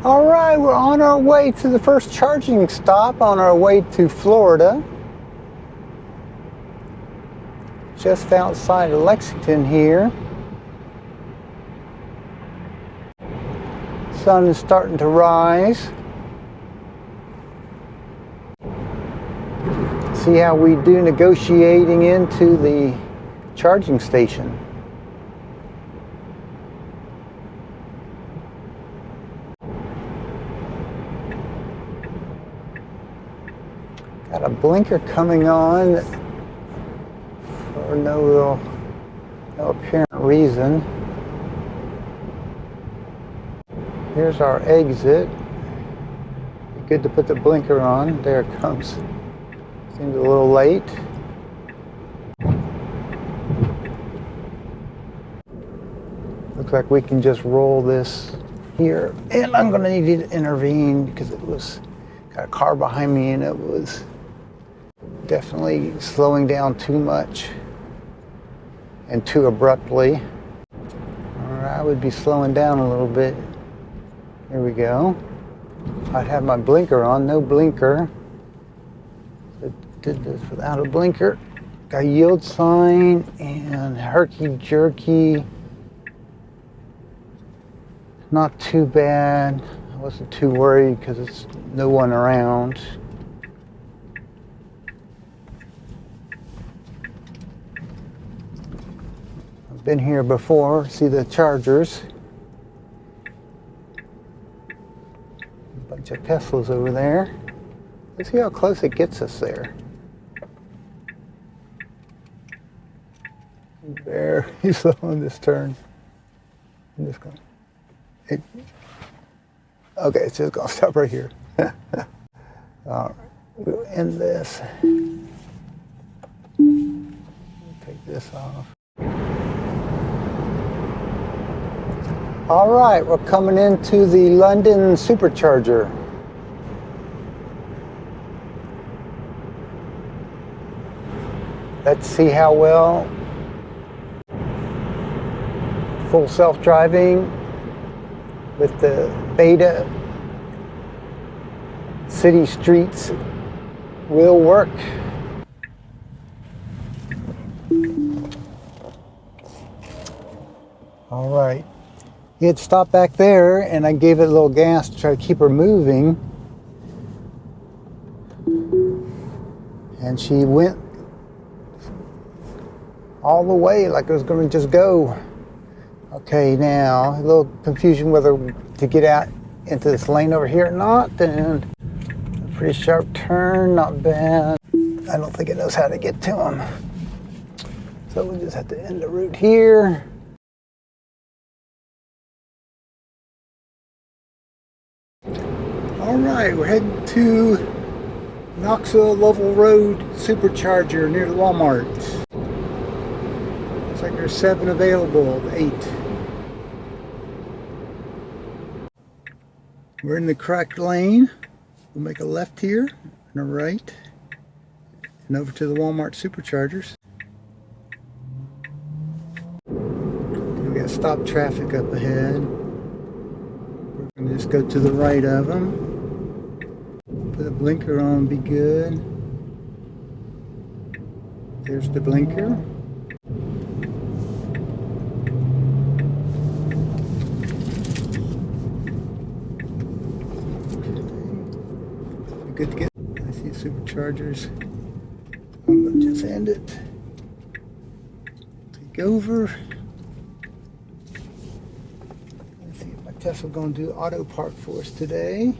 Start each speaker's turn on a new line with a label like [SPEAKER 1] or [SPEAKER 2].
[SPEAKER 1] All right, we're on our way to the first charging stop on our way to Florida. Just outside of Lexington here. Sun is starting to rise. See how we do negotiating into the charging station. Got a blinker coming on for no apparent reason. Here's our exit. Good to put the blinker on. There it comes. Seems a little late. Looks like we can just roll this here. And I'm going to need to intervene because it was got a car behind me and it was definitely slowing down too much and too abruptly. Or I would be slowing down a little bit. Here we go. I'd have my blinker on, no blinker. So did this without a blinker. Got a yield sign and herky-jerky. Not too bad. I wasn't too worried because it's no one around. I've been here before. See the Chargers. A bunch of Teslas over there. Let's see how close it gets us there. Very slow on this turn. I'm just going. Okay, it's just gonna stop right here. All right, we'll end this. Take this off. All right, we're coming into the London Supercharger. Let's see how well full self-driving with the beta city streets will work. All right. He had stopped back there and I gave it a little gas to try to keep her moving. And she went all the way like it was going to just go. Okay, now a little confusion whether to get out into this lane over here or not, and a pretty sharp turn, not bad. I don't think it knows how to get to him. So we'll just have to end the route here. All right, we're heading to Knoxville Lovell Road Supercharger near the Walmart. Looks like there's 7 available of 8. We're in the correct lane. We'll make a left here and a right and over to the Walmart Superchargers. We got stop traffic up ahead. We're going to just go to the right of them. Put a blinker on, be good. There's the blinker. Good to get. I see Superchargers. I'm going to just end it. Take over. Let's see if my Tesla's going to do auto park for us today.